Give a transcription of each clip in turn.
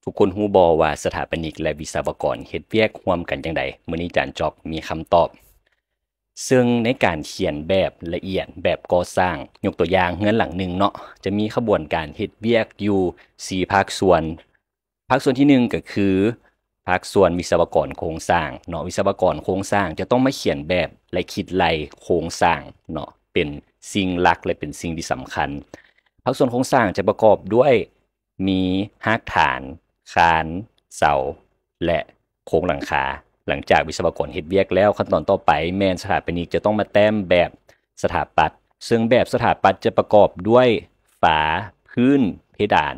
ทุกคนฮู้บ่ว่าสถาปนิกและวิศวกรเฮ็ดเวียกร่วมกันจังใดมื้อนี้อาจารย์จอกมีคำตอบซึ่งในการเขียนแบบละเอียดแบบก่อสร้างยกตัวอย่างเรือนหลังหนึ่งเนาะจะมีขบวนการเฮ็ดเวียกอยู่4ภาคส่วนภาคส่วนที่1ก็คือภาคส่วนวิศวกรโครงสร้างเนาะวิศวกรโครงสร้างจะต้องมาเขียนแบบและคิดไล่โครงสร้างเนาะเป็นสิ่งหลักและเป็นสิ่งที่สำคัญภาคส่วนโครงสร้างจะประกอบด้วยมีรากฐานคานเสาและโครงหลังคาหลังจากวิศวกรเฮ็ดเวียกแล้วขั้นตอนต่อไปแม่นสถาปนิกจะต้องมาแต้มแบบสถาปัตย์ซึ่งแบบสถาปัตย์จะประกอบด้วยฝาพื้นเพดาน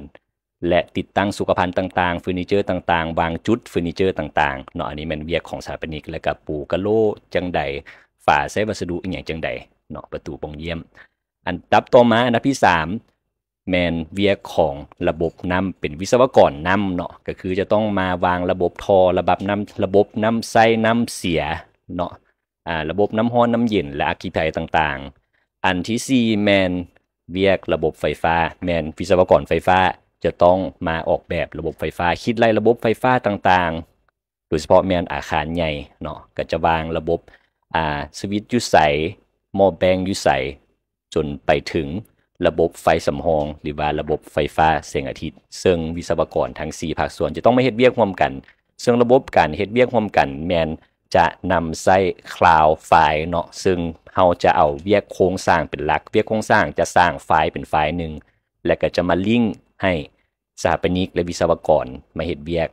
และติดตั้งสุขภัณฑ์ต่างๆเฟอร์นิเจอร์ต่างๆวางจุดเฟอร์นิเจอร์ต่างๆเนาะอันนี้แม่นเวียกของสถาปนิกแล้วก็ปูกะโลจังใดฝาใช้วัสดุอีหยังจังใดเนาะประตูปงเยี่ยมอันดับต่อมาอันดับที่3แมนเวียกของระบบน้ำเป็นวิศวกรน้ำเนาะก็คือจะต้องมาวางระบบทอระบบน้ำใส่น้ำเสียเนาะระบบน้ำร้อนน้ำเย็นและอัคคีภัยต่างๆอันที่4แมนเวียกระบบไฟฟ้าแมนวิศวกรไฟฟ้าจะต้องมาออกแบบระบบไฟฟ้าคิดไล่ระบบไฟฟ้าต่างๆโดยเฉพาะแมนอาคารใหญ่เนาะก็จะวางระบบสวิตช์อยู่ไสหม้อแปลงอยู่ไสจนไปถึงระบบไฟสำรองหรือว่าระบบไฟฟ้าแสงอาทิตย์ซึ่งวิศวกรทั้ง4ภาคส่วนจะต้องมาเฮ็ดเวียกร่วมกันซึ่งระบบการเฮ็ดเวียกร่วมกันแมนจะนำใช้คลาวด์ไฟล์เนาะซึ่งเราจะเอาเวียกโครงสร้างเป็นหลักเวียกโครงสร้างจะสร้างไฟล์เป็นไฟล์หนึ่งและก็จะมาลิงก์ให้สถาปนิกและวิศวกรมาเฮ็ดเวียก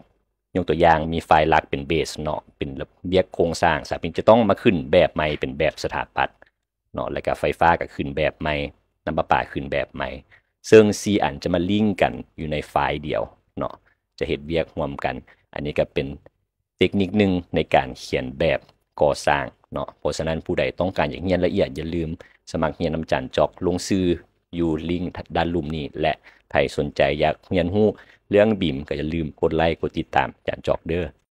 ยกตัวอย่างมีไฟล์หลักเป็นเบสเนาะเป็นเวียกโครงสร้างสถาปนิกจะต้องมาขึ้นแบบใหม่เป็นแบบสถาปัตย์เนาะแล้วก็ไฟฟ้าก็ขึ้นแบบใหม่น้ำประปาขึ้นแบบใหม่ซึ่ง4อันจะมาลิงก์กันอยู่ในไฟล์เดียวเนาะจะเฮ็ดเวียกร่วมกันอันนี้ก็เป็นเทคนิคหนึ่งในการเขียนแบบก่อสร้างเนาะเพราะฉะนั้นผู้ใดต้องการอยากเรียนละเอียดอย่าลืมสมัครเรียนนำจันจอกลงชื่ออยู่ลิงก์ด้านลุ่มนี้และใครสนใจอยากเรียนรู้เรื่องบีมก็อย่าลืมกดไลค์กดติดตามจันจอกเด้อ